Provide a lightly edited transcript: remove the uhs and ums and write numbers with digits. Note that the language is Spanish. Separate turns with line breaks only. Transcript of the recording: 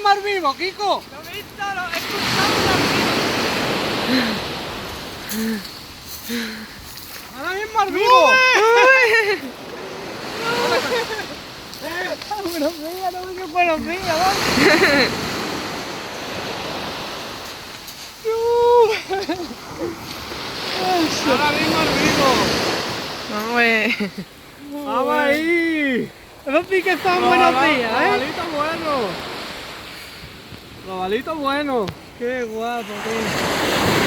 mar vivo, Kiko.
Lo he visto, lo he escuchado un
Ahora mismo mar vivo. Buenos días, no me qué buenos días, ¿vale? Ahora mismo mar vivo.
Hombre.
Vamos ahí. Esos sí que son buenos días, ¿eh? Robalito bueno. Robalito bueno. Qué guapo, tío.